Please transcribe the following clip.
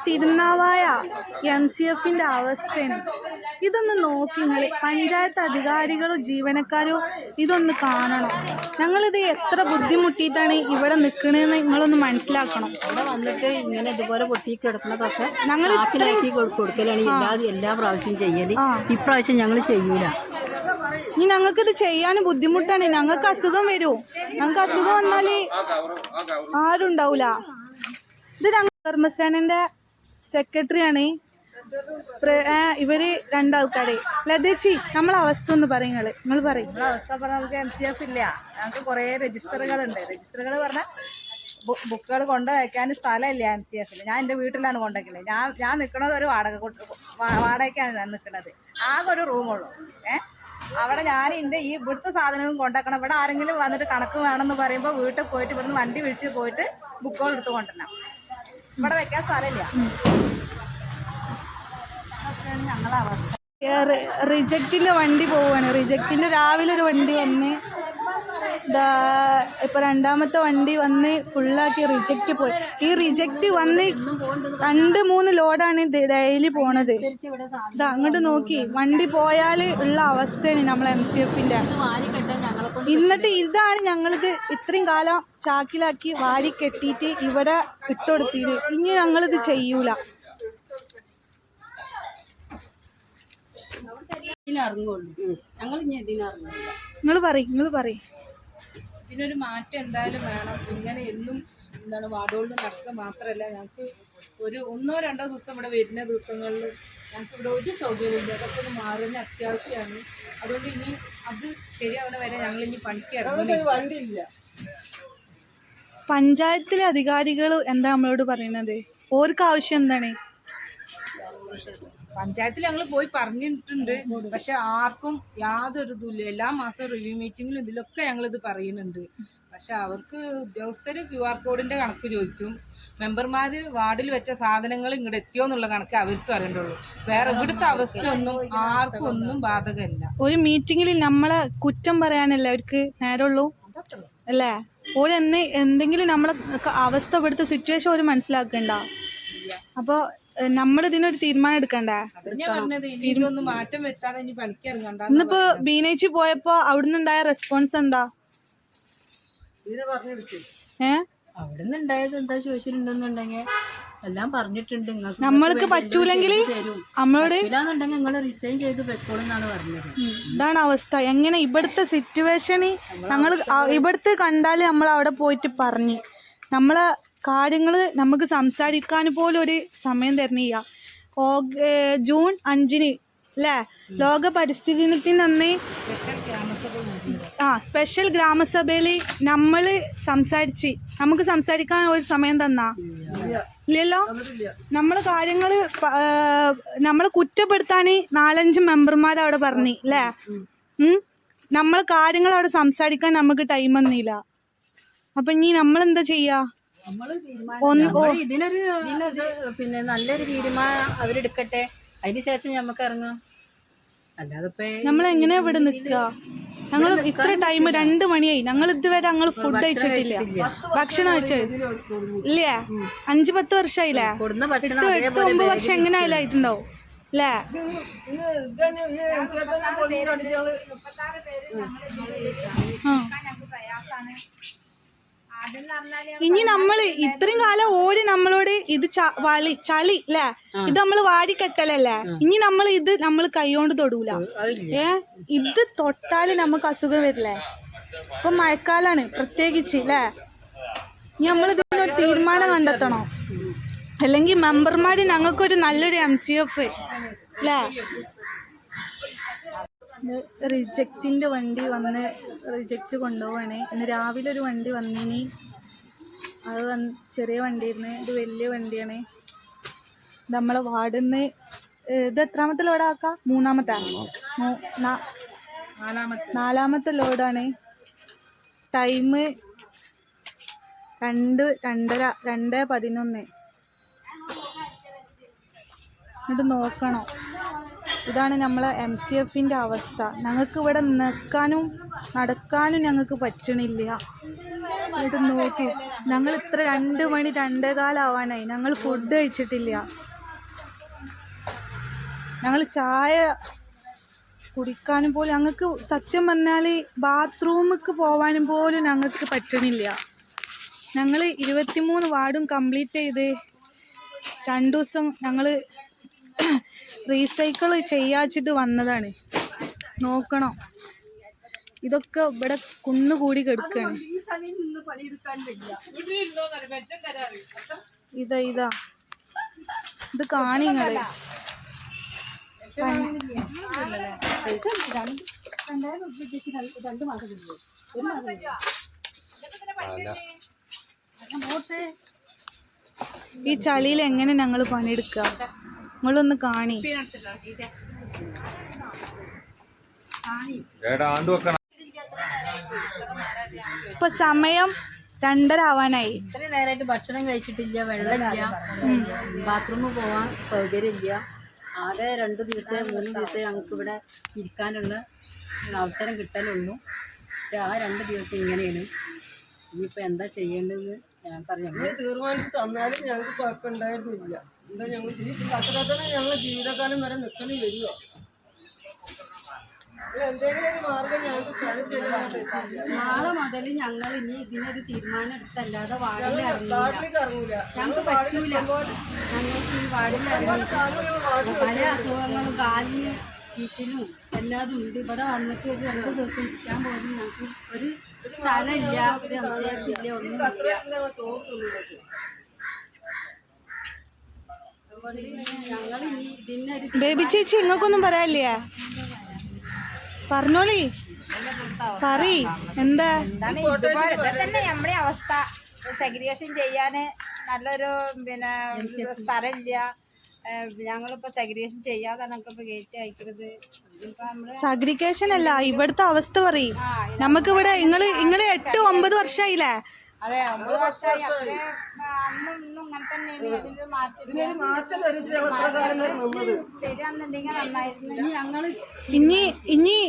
തിരുനാവായ MCFന്റെ അവസ്ഥയാണ്. ഇതൊന്ന് നോക്കി നിങ്ങൾ, പഞ്ചായത്ത് അധികാരികളോ ജീവനക്കാരോ ഇതൊന്ന് കാണണം. ഞങ്ങളിത് എത്ര ബുദ്ധിമുട്ടിയിട്ടാണ് ഇവിടെ നിൽക്കണതെന്ന് നിങ്ങളൊന്ന് മനസ്സിലാക്കണം. ഇവിടെ വന്നിട്ട് ഇങ്ങനെ ഇതുപോലെ പൊട്ടി കിടക്കുന്നതൊക്കെ ഞങ്ങൾ കൊടുക്കലാണ് എല്ലാ പ്രാവശ്യം ചെയ്യല്. ഇപ്രാവശ്യം ഞങ്ങൾ ചെയ്യൂല. ഇനി ഞങ്ങൾക്കിത് ചെയ്യാൻ ബുദ്ധിമുട്ടാണ്. ഞങ്ങൾക്ക് അസുഖം വരുമോ? ഞങ്ങൾക്ക് അസുഖം വന്നാല് ആരും ഉണ്ടാവൂല. ഇത് ഞങ്ങൾ ധർമ്മസേനന്റെ സെക്രട്ടറിയാണ്. ഇവര് രണ്ടാൾക്കാരെ. ലതേച്ചി, നമ്മളെ അവസ്ഥ ഒന്ന് പറയും. നിങ്ങൾ പറയും. നമ്മളെ അവസ്ഥ പറഞ്ഞാൽ നമുക്ക് MCF ഇല്ല. ഞങ്ങൾക്ക് കുറേ രജിസ്റ്ററുകളുണ്ട്. രജിസ്റ്ററുകൾ പറഞ്ഞാൽ ബുക്കുകൾ കൊണ്ടുവയ്ക്കാൻ സ്ഥലമില്ല MCF-ൽ. ഞാൻ എൻ്റെ വീട്ടിലാണ് കൊണ്ടുവയ്ക്കുന്നത്. ഞാൻ നിൽക്കുന്നത് ഒരു വാടകയ്ക്കാണ് ഞാൻ നിൽക്കുന്നത്. ആകെ ഒരു റൂമുള്ളൂ. അവിടെ ഞാൻ എൻ്റെ ഈ ഇവിടുത്തെ സാധനങ്ങളും കൊണ്ടുവയ്ക്കണം. ഇവിടെ ആരെങ്കിലും വന്നിട്ട് കണക്ക് വേണമെന്ന് പറയുമ്പോൾ വീട്ടിൽ പോയിട്ട് ഇവിടുന്ന് വണ്ടി വിളിച്ച് പോയിട്ട് ബുക്കുകൾ എടുത്ത് കൊണ്ടുവരണം. ഇവിടെ വെക്കാൻ സ്ഥലമില്ല. ഞങ്ങളെ അവസ്ഥ. റിജക്റ്റിന്റെ വണ്ടി പോവാണ്. റിജക്റ്റിന്റെ രാവിലെ ഒരു വണ്ടി വന്ന് ഇപ്പൊ രണ്ടാമത്തെ വണ്ടി വന്ന് ഫുള്ളാക്കി റിജക്റ്റ് പോയി. ഈ റിജക്റ്റ് വന്ന് 2-3 ലോഡാണ് ഡെയിലി പോണത്. ഇതാ അങ്ങോട്ട് നോക്കി, വണ്ടി പോയാൽ ഉള്ള അവസ്ഥയാണ് നമ്മളെ MCFന്റെ. എന്നിട്ട് ഇതാണ് ഞങ്ങളിത് ഇത്രയും കാലം ചാക്കിലാക്കി വാരി കെട്ടിയിട്ട് ഇവിടെ ഇട്ടുകൊടുത്തിത്. ഇനി ഞങ്ങളിത് ചെയ്യൂല. നിങ്ങൾ പറയും. ഇതിനൊരു മാറ്റം എന്തായാലും വേണം. ഇങ്ങനെ എന്നും വാർഡുകളിൽ നടക്കുക മാത്രമല്ല, ഞങ്ങൾക്ക് ഒരു 1-2 ദിവസം ഇവിടെ വരുന്ന ദിവസങ്ങളിൽ ഞങ്ങൾക്ക് ഇവിടെ ഒരു സൗകര്യമില്ല. അതൊക്കെ ഒന്ന് മാറുന്ന അത്യാവശ്യമാണ്. അതുകൊണ്ട് ഇനി അത് ശരിയാവണ വരെ ഞങ്ങൾ ഇനി പണിക്ക് ഇറങ്ങുന്നില്ല. പഞ്ചായത്തിലെ അധികാരികൾ എന്താ നമ്മളോട് പറയുന്നത്? ഓർക്ക് ആവശ്യം എന്താണ്? പഞ്ചായത്തിൽ ഞങ്ങൾ പോയി പറഞ്ഞിട്ടുണ്ട്. പക്ഷെ ആർക്കും യാതൊരു ഇതുമില്ല. എല്ലാ മാസം റിവ്യൂ മീറ്റിങ്ങിലും ഇതിലൊക്കെ ഞങ്ങളിത് പറയുന്നുണ്ട്. പക്ഷെ അവർക്ക് ഉദ്യോഗസ്ഥർ QR കോഡിൻ്റെ കണക്ക് ചോദിക്കും. മെമ്പർമാർ വാർഡിൽ വെച്ച സാധനങ്ങൾ ഇങ്ങോട്ട് എത്തിയോ എന്നുള്ള കണക്ക് അവർക്ക് അറിയണ്ടുള്ളൂ. വേറെ ഇവിടുത്തെ അവസ്ഥയൊന്നും ആർക്കും ഒന്നും ബാധകമല്ല. ഒരു മീറ്റിങ്ങിൽ നമ്മളെ കുറ്റം പറയാനല്ല അവർക്ക് നേരമുള്ളൂ അല്ലേ? ഓര് എന്തെങ്കിലും നമ്മളെ അവസ്ഥ, ഇവിടുത്തെ സിറ്റുവേഷൻ ഓര് മനസ്സിലാക്കണ്ട. അപ്പോൾ നമ്മളിതിനൊരു തീരുമാനം എടുക്കണ്ടേ? മാറ്റം വരുത്താതെ ഇനി പണിക്ക് ഇറങ്ങണ്ട. ഇന്നിപ്പോ ബീനേച്ചി പോയപ്പോ അവിടുന്ന് ഉണ്ടായ റെസ്പോൺസ് എന്താ? അവിടുന്ന് ഉണ്ടായത് എന്താ ചോദിച്ചിട്ടുണ്ടെന്നുണ്ടെങ്കിൽ എല്ലാം പറഞ്ഞിട്ടുണ്ട്. നമ്മൾക്ക് പറ്റൂലെങ്കിൽ നമ്മളോട് നിങ്ങൾ റിസൈൻ ചെയ്ത് പെക്കോളെന്നാണ് പറഞ്ഞത്. ഇതാണ് അവസ്ഥ. എങ്ങനെ ഇവിടുത്തെ സിറ്റുവേഷന് ഞങ്ങൾ ഇവിടുത്തെ കണ്ടാല് നമ്മൾ അവിടെ പോയിട്ട് പറഞ്ഞ് നമ്മളെ കാര്യങ്ങൾ നമുക്ക് സംസാരിക്കാൻ പോലും ഒരു സമയം തരുന്നില്ല. ജൂൺ 5 അല്ലേ, ലോക പരിസ്ഥിതി ദിനത്തിന് അന്ന് സ്പെഷ്യൽ ഗ്രാമസഭയിൽ നമ്മൾ നമുക്ക് സംസാരിക്കാൻ ഒരു സമയം തന്നാ ഇല്ലല്ലോ. നമ്മൾ കാര്യങ്ങൾ നമ്മളെ കുറ്റപ്പെടുത്താൻ 4-5 മെമ്പർമാർ അവിടെ പറഞ്ഞു അല്ലേ. നമ്മൾ കാര്യങ്ങൾ അവിടെ സംസാരിക്കാൻ നമുക്ക് ടൈം വന്നില്ല. അപ്പൊ ഇനി നമ്മളെന്താ ചെയ്യാ? ഇതിനൊരു പിന്നെ നല്ലൊരു തീരുമാനം അവരെടുക്കട്ടെ. അതിനുശേഷം നമുക്ക് ഇറങ്ങാം. അല്ലാതെ നമ്മളെങ്ങനെയാ ഇവിടെ നിൽക്കുക? ഞങ്ങൾ ഇത്ര ടൈം 2 മണിയായി. ഞങ്ങൾ ഇതുവരെ ഫുഡ് കഴിച്ചിട്ടില്ല. ഭക്ഷണം കഴിച്ചത് ഇല്ലേ? 5-10 വർഷമായില്ലേ? 8-9 വർഷം എങ്ങനെ ആയിട്ടുണ്ടാവും അല്ലേ? ഇനി നമ്മൾ ഇത്രയും കാലം ഓടി നമ്മളോട് ഇത് ചളി അല്ലേ, ഇത് നമ്മൾ വാരിക്കെട്ടലല്ലേ. ഇനി നമ്മൾ കൈകൊണ്ട് തൊടൂല. ഇത് തൊട്ടാല് നമുക്ക് അസുഖം വരില്ലേ? ഇപ്പൊ മഴക്കാലാണ് പ്രത്യേകിച്ച് അല്ലേ. ഇനി നമ്മൾ ഇതിനൊരു തീരുമാനം കണ്ടെത്തണോ? അല്ലെങ്കിൽ മെമ്പർമാര് ഞങ്ങൾക്കൊരു നല്ലൊരു MCF അല്ലേ. റിജക്റ്റിൻ്റെ വണ്ടി വന്ന് റിജക്റ്റ് കൊണ്ടുപോവാണ്. ഇന്ന് രാവിലെ ഒരു വണ്ടി വന്നിനി. അത് ചെറിയ വണ്ടിയായിരുന്നു. ഇത് വലിയ വണ്ടിയാണ്. നമ്മളെ വാർഡിൽ നിന്ന് ഇത് എത്രാമത്തെ ലോഡാക്കാം? 4-ാമത്തെ ലോഡാണ്. ടൈം 2:11. എന്നിട്ട് നോക്കണം. ഇതാണ് നമ്മളെ MCFൻ്റെ അവസ്ഥ. ഞങ്ങൾക്ക് ഇവിടെ നിൽക്കാനും നടക്കാനും ഞങ്ങൾക്ക് പറ്റണില്ല. എന്നിട്ട് നോക്കി ഞങ്ങൾ ഇത്ര 2 മണി 2:15 ആവാനായി. ഞങ്ങൾ ഫുഡ് കഴിച്ചിട്ടില്ല. ഞങ്ങൾ ചായ കുടിക്കാനും പോലും ഞങ്ങൾക്ക് സത്യം പറഞ്ഞാൽ ബാത്റൂമിക്ക് പോവാനും പോലും ഞങ്ങൾക്ക് പറ്റണില്ല. ഞങ്ങൾ 23 വാർഡും കംപ്ലീറ്റ് ചെയ്ത് 2 ദിവസം ഞങ്ങൾ റീസൈക്കിൾ ചെയ്യാച്ചിട്ട് വന്നതാണ്. നോക്കണം, ഇതൊക്കെ ഇവിടെ കുന്നുകൂടി കിടക്കുകയാണ്. ഇതാ ഇത് കാണിങ്ങള് ഈ ചളിയിൽ എങ്ങനെ ഞങ്ങൾ പണിയെടുക്കുക? നിങ്ങളൊന്ന് കാണി. ഇപ്പൊ സമയം 2:30 ആവാനായി. ഇത്രയും നേരമായിട്ട് ഭക്ഷണം കഴിച്ചിട്ടില്ല, വെള്ളമില്ല, ബാത്റൂമിൽ പോവാൻ സൗകര്യമില്ല. ആകെ 2 ദിവസമേ 3 ദിവസമേ ഞങ്ങൾക്ക് ഇവിടെ ഇരിക്കാനുള്ള അവസരം കിട്ടാനുള്ളൂ. പക്ഷെ ആ 2 ദിവസം ഇങ്ങനെയാണ്. ഇനിയിപ്പോൾ എന്താ ചെയ്യേണ്ടതെന്ന് ഞങ്ങൾക്കറിയാം. തീരുമാനിച്ച് തന്നാലും ഞങ്ങൾക്ക് കുഴപ്പമുണ്ടായിരുന്നില്ല. എന്താ ഞങ്ങൾ അത്രത്തന്നെ ഞങ്ങൾ ജീവിതകാലം വരെ നിൽക്കേണ്ടി വരുമോ? എന്തെങ്കിലും ഒരു മാർഗം ഞങ്ങൾക്ക് കാണിച്ചു തരാൻ. നാളെ മുതൽ ഞങ്ങൾ ഇനി ഇതിനൊരു തീരുമാനം എടുത്തല്ലാതെ വാർഡിൽ ഇറങ്ങില്ല. ഞങ്ങൾക്ക് പറ്റൂല. ഞങ്ങൾക്ക് ഈ വാർഡിൽ ഇറങ്ങി പല അസുഖങ്ങളും കാലിന് ചീച്ചിലും എല്ലാതും ഉണ്ട്. ഇവിടെ വന്നിട്ട് ഒരു 2 ദിവസം ഇരിക്കാൻ പോലും ഞങ്ങൾക്ക് ഒരു സ്ഥലമില്ല, ഒരു അവസരത്തില്ല, ഒന്നുമില്ല. അതുകൊണ്ട് ഞങ്ങൾ ഇനി ഇതിനൊരു ബേബി ചേച്ചി ഇങ്ങക്കൊന്നും പറയാനില്ലേ? പറഞ്ഞോളി, പറയ് എന്താ? ഇതുപോലെ തന്നെ നമ്മുടെ അവസ്ഥ. സെഗ്രിഗേഷൻ ചെയ്യാൻ നല്ലൊരു സ്ഥലമില്ല. ഞങ്ങളിപ്പോ സെഗ്രിഗേഷൻ ചെയ്യാതെ ഞങ്ങൾക്ക് ഗേറ്റ് അയക്കരുത്. സഗ്രിഗേഷൻ അല്ല, ഇവിടുത്തെ അവസ്ഥ പറയും. നമുക്കിവിടെ നിങ്ങള് 8-9 വർഷമായില്ലേ? അതെ, 9 വർഷമായി. അത്രേ അന്നും ഇന്നും ഇങ്ങനെ തന്നെയാണ്. ഇതിനൊരു മാറ്റം ശരിയാണെന്നുണ്ടെങ്കിൽ നന്നായിരുന്നു. ഞങ്ങൾ ഇനി